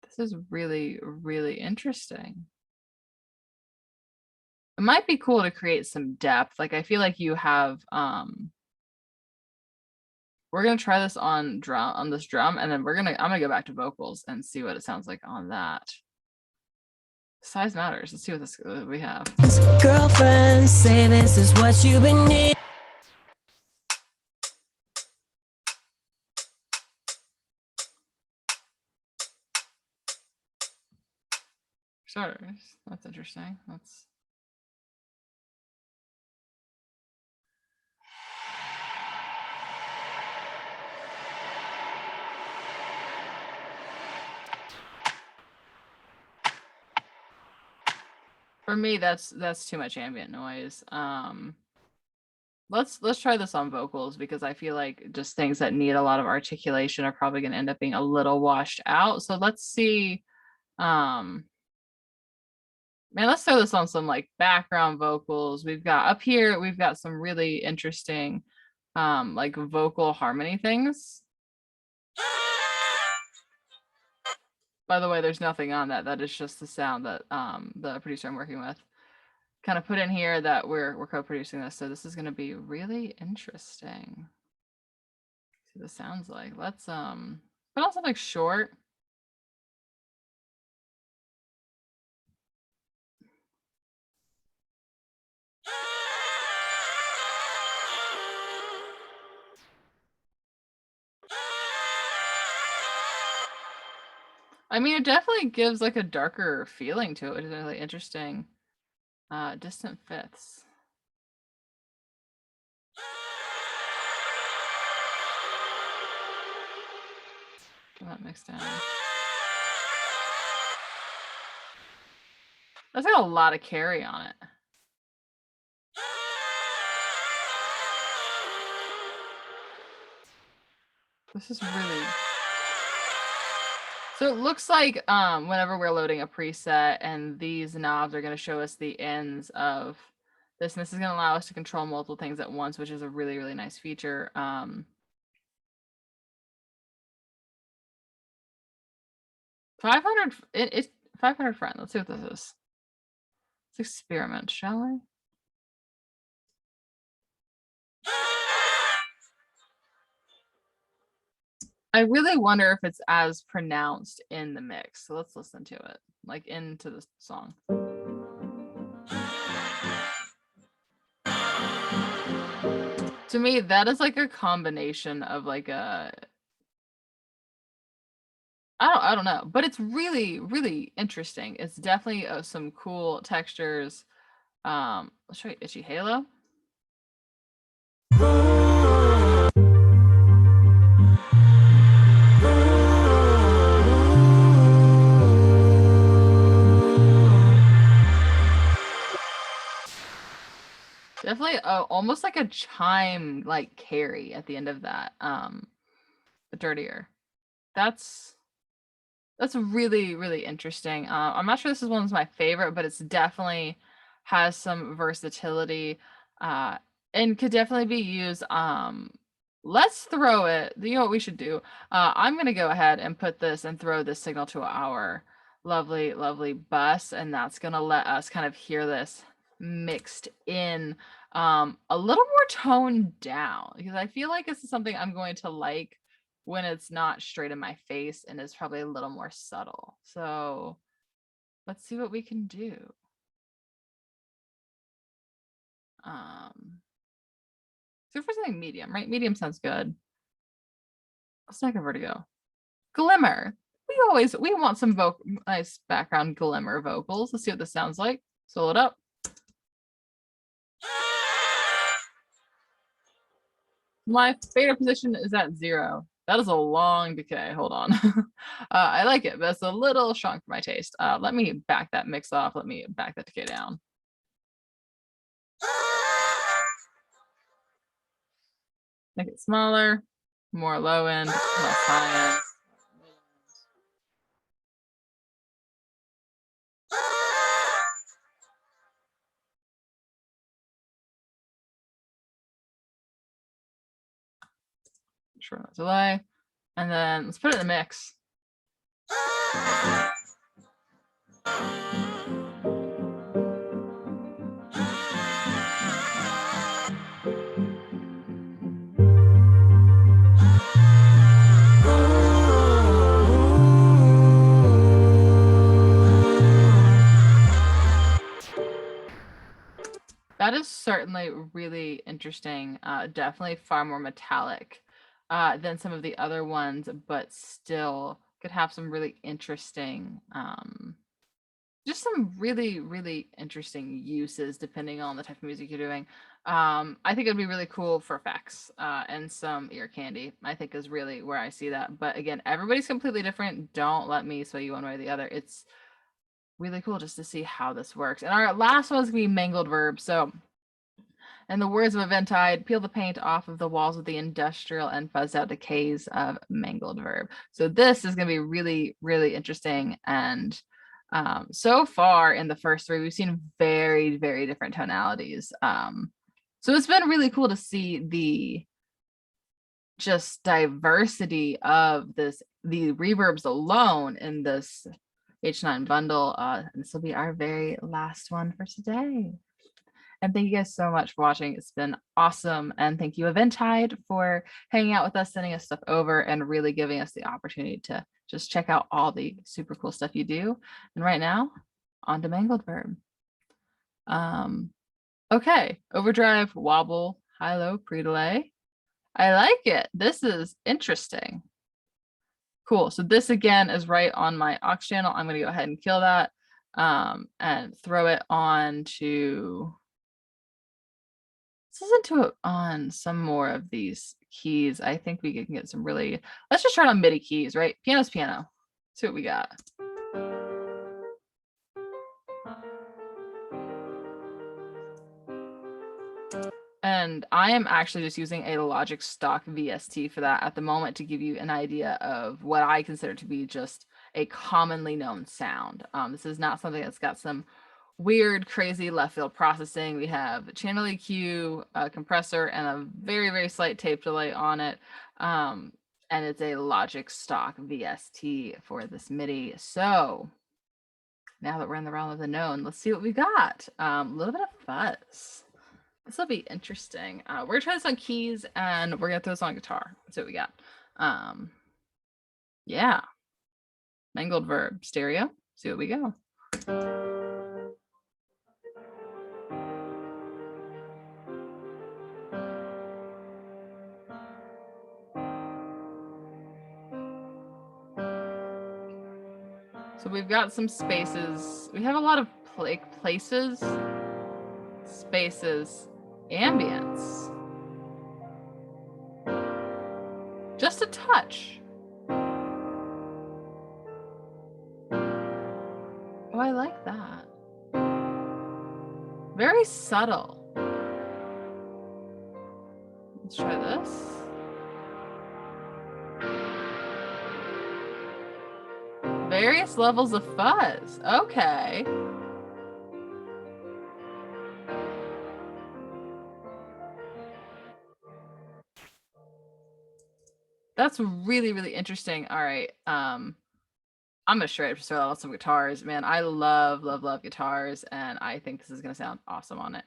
This is really, really interesting. It might be cool to create some depth. Like I feel like you have we're gonna try this on this drum, and then I'm gonna go back to vocals and see what it sounds like on that. Size matters. Let's see what we have. Girlfriend, say this is what you've been needing. Starters. That's interesting. For me, that's too much ambient noise. Let's try this on vocals because I feel like just things that need a lot of articulation are probably going to end up being a little washed out. So let's see. Man, let's throw this on some like background vocals. We've got up here, we've got some really interesting like vocal harmony things. By the way, there's nothing on that. That is just the sound that the producer I'm working with kind of put in here that we're co-producing this. So this is going to be really interesting. See what this sounds like. Let's put on something short. I mean, it definitely gives like a darker feeling to it. It's really interesting. Distant fifths. Get that mixed down. That's got a lot of carry on it. This is really... So it looks like whenever we're loading a preset and these knobs are going to show us the ends of this, and this is going to allow us to control multiple things at once, which is a really, really nice feature. 500, it's 500 friend. Let's see what this is. Let's experiment, shall we? I really wonder if it's as pronounced in the mix. So let's listen to it, like into the song. To me, that is like a combination of like a... I don't know, but it's really, really interesting. It's definitely some cool textures. Let's show you Itchy Halo. Definitely almost like a chime like carry at the end of that. The dirtier. That's really, really interesting. I'm not sure this is one of my favorite, but it's definitely has some versatility and could definitely be used. Let's throw it. You know what we should do? I'm going to go ahead and put this and throw this signal to our lovely, lovely bus, and that's going to let us kind of hear this mixed in a little more toned down, because I feel like this is something I'm going to like when it's not straight in my face and is probably a little more subtle. So let's see what we can do. So for something medium, right? Medium sounds good. Let's not go vertigo. Glimmer. We want some nice background glimmer vocals. Let's see what this sounds like. Solo it up. My favorite position is at 0. That is a long decay. Hold on. I like it, but it's a little strong for my taste. Let me back that mix off. Let me back that decay down. Make it smaller, more low end, less high end. Short that delay. And then let's put it in the mix. That is certainly really interesting. Definitely far more metallic than some of the other ones, but still could have some really interesting, just some really, really interesting uses depending on the type of music you're doing. I think it'd be really cool for effects and some ear candy, I think is really where I see that. But again, everybody's completely different. Don't let me sway you one way or the other. It's really cool just to see how this works. And our last one's gonna be mangled verb. So in the words of Eventide, peel the paint off of the walls of the industrial and fuzz out decays of mangled verb. So this is going to be really, really interesting. And so far in the first three, we've seen very, very different tonalities. So it's been really cool to see the just diversity of the reverbs alone in this H9 bundle. This will be our very last one for today. And thank you guys so much for watching. It's been awesome. And thank you, Eventide, for hanging out with us, sending us stuff over, and really giving us the opportunity to just check out all the super cool stuff you do. And right now, on to mangled verb. Okay, overdrive, wobble, high-low, pre-delay. I like it. This is interesting. Cool. So this again is right on my aux channel. I'm going to go ahead and kill that and throw it on to listen to it on some more of these keys. I think we can get some really, let's just try it on MIDI keys, right? Piano's piano. See what we got. And I am actually just using a Logic stock VST for that at the moment to give you an idea of what I consider to be just a commonly known sound. This is not something that's got some weird, crazy left field processing. We have channel EQ, a compressor, and a very, very slight tape delay on it. And it's a Logic stock VST for this MIDI. So now that we're in the realm of the known, let's see what we got. A little bit of fuzz. This will be interesting. We're gonna try this on keys and we're gonna throw this on guitar. Let's see what we got. Yeah. Mangled verb, stereo. See what we go. So we've got some spaces. We have a lot of places, spaces, ambience. Just a touch. Oh, I like that. Very subtle. Let's try this. Various levels of fuzz. Okay. That's really, really interesting. All right. I'm gonna straight up just throw out some guitars. Man, I love, love, love guitars, and I think this is gonna sound awesome on it.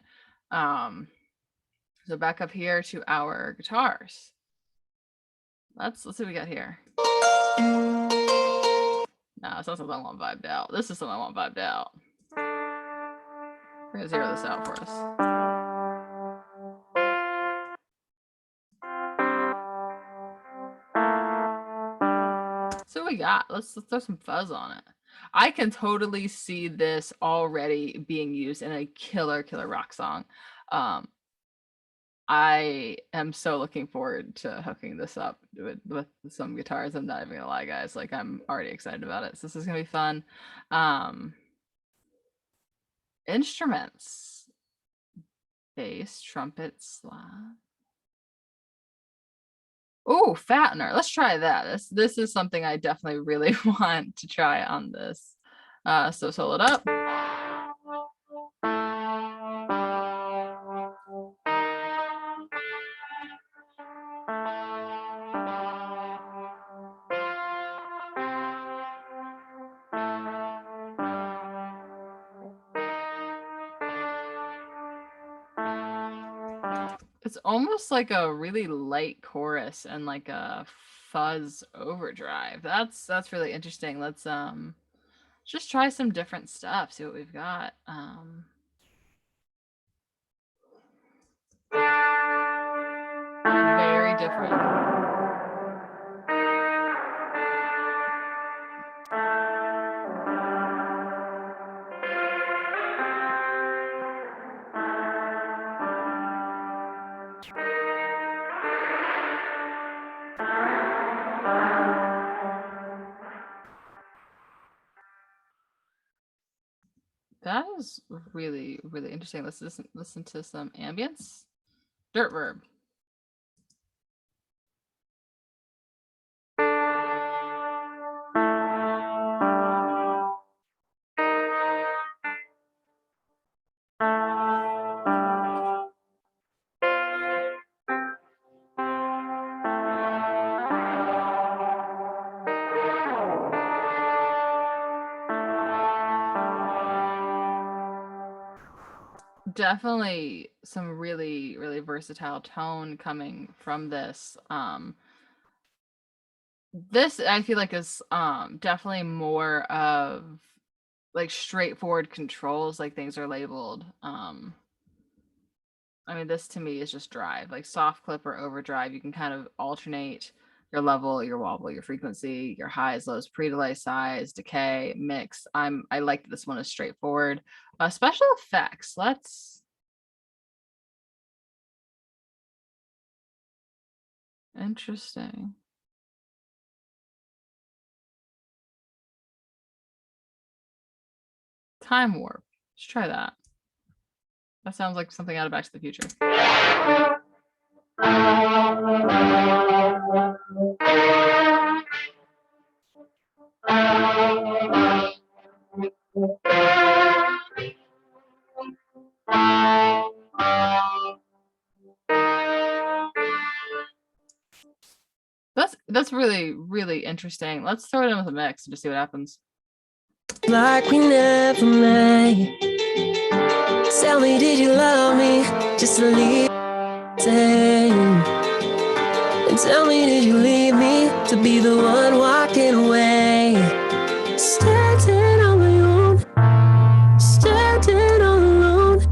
So back up here to our guitars. Let's see what we got here. No, it's not something I want vibed out. This is something I want vibed out. We're gonna zero this out for us. So we got, let's throw some fuzz on it. I can totally see this already being used in a killer rock song. I am so looking forward to hooking this up with some guitars. I'm not even gonna lie, guys. Like, I'm already excited about it. So this is gonna be fun. Instruments. Bass, trumpet, slap. Oh, fattener. Let's try that. This is something I definitely really want to try on this. So hold it up. It's almost like a really light chorus and like a fuzz overdrive. That's really interesting. Let's just try some different stuff, see what we've got. Very different. That is really, really interesting. Let's listen to some ambience. Dirt verb. Definitely some really, really versatile tone coming from this. This I feel like is definitely more of like straightforward controls, like things are labeled. I mean, this to me is just drive, like soft clip or overdrive. You can kind of alternate your level, your wobble, your frequency, your highs, lows, pre-delay, size, decay, mix. I like that this one is straightforward. Special effects. Let's interesting. Time warp. Let's try that. That sounds like something out of Back to the Future. That's really, really interesting. Let's throw it in with a mix and just see what happens. Like we never met. Tell me, did you love me? Just to leave. And tell me, did you leave me to be the one walking away? Standing on my own, standing all alone.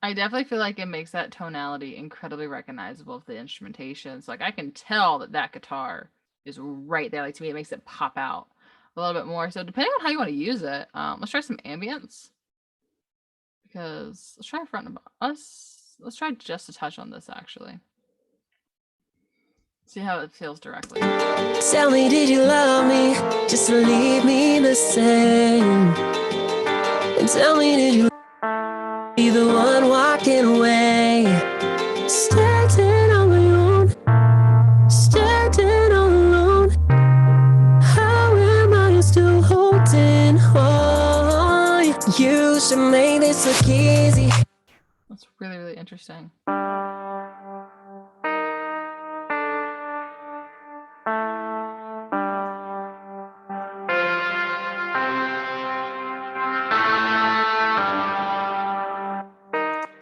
I definitely feel like it makes that tonality incredibly recognizable of the instrumentation. So like I can tell that that guitar is right there. Like to me, it makes it pop out a little bit more. So depending on how you want to use it, let's try some ambience. Because let's try front and let's try just a touch on this actually. See how it feels directly. Tell me, did you love me just to leave me the same? And tell me, did you be the one walking away? Standing on my own, standing all alone. How am I still holding on? You should make this look easy. That's really, really interesting.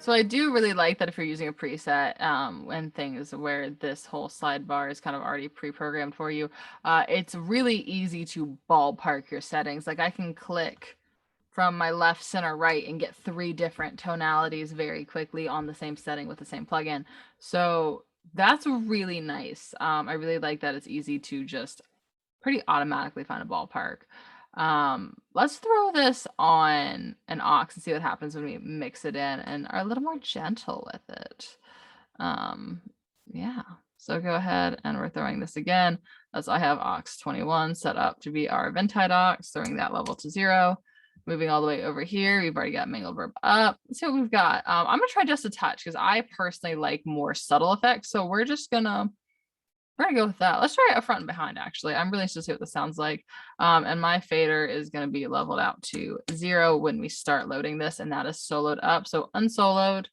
So I do really like that if you're using a preset and things where this whole slide bar is kind of already pre-programmed for you, it's really easy to ballpark your settings. Like I can click from my left, center, right and get 3 different tonalities very quickly on the same setting with the same plugin. So that's really nice. I really like that it's easy to just pretty automatically find a ballpark. Let's throw this on an aux and see what happens when we mix it in and are a little more gentle with it. Yeah, so go ahead and we're throwing this again as I have aux 21 set up to be our Eventide aux, throwing that level to 0. Moving all the way over here, we've already got mingled verb up. Let's see what we've got. I'm gonna try just a touch because I personally like more subtle effects. So we're gonna go with that. Let's try it up front and behind, actually. I'm really interested to see what this sounds like. And my fader is going to be leveled out to 0 when we start loading this, and that is soloed up. So unsoloed,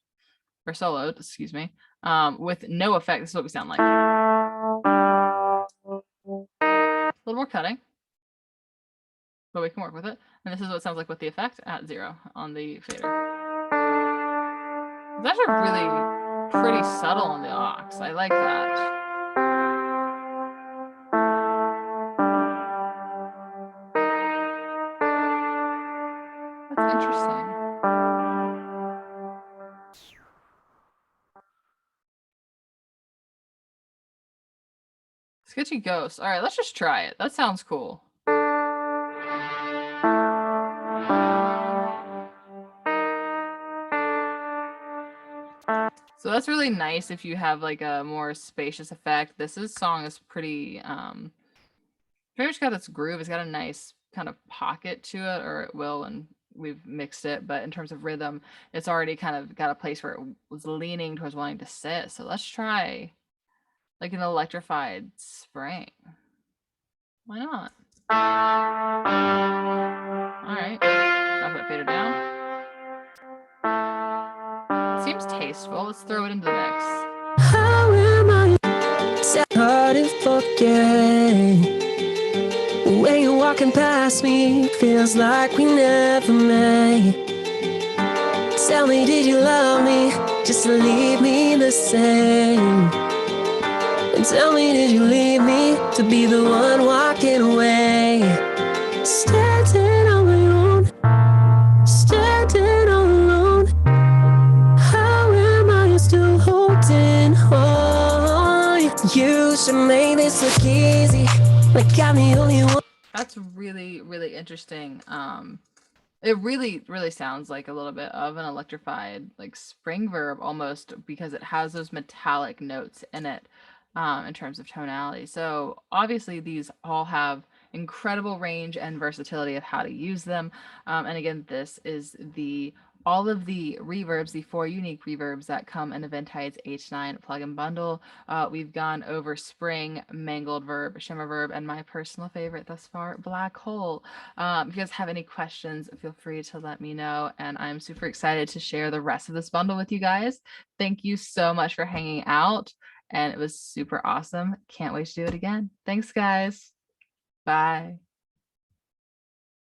or soloed, excuse me, with no effect. This is what we sound like. A little more cutting, but we can work with it. And this is what it sounds like with the effect at 0 on the fader. It's actually really pretty subtle on the aux. I like that. That's interesting. Sketchy Ghost. All right, let's just try it. That sounds cool. So that's really nice if you have like a more spacious effect. Song is pretty very much got its groove. It's got a nice kind of pocket to it, or it will, and we've mixed it, but in terms of rhythm, it's already kind of got a place where it was leaning towards wanting to sit. So let's try like an electrified spring. Why not? All right, drop it fader down. Seems tasteful. Let's throw it into the mix. How am I so hard to forget? When you're walking past me, feels like we never met. Tell me, did you love me just to leave me the same? And tell me, did you leave me to be the one walking away? Standing on my own, standing all alone. How am I still holding on? You should make this look easy, like I'm the only one. That's really, really interesting. It really sounds like a little bit of an electrified like spring verb almost, because it has those metallic notes in it in terms of tonality. So obviously these all have incredible range and versatility of how to use them. And again, this is all of the reverbs, the 4 unique reverbs that come in Eventide's H9 plugin bundle. We've gone over spring, mangled verb, shimmer verb, and my personal favorite thus far, black hole. If you guys have any questions, feel free to let me know. And I'm super excited to share the rest of this bundle with you guys. Thank you so much for hanging out. And it was super awesome. Can't wait to do it again. Thanks, guys. Bye.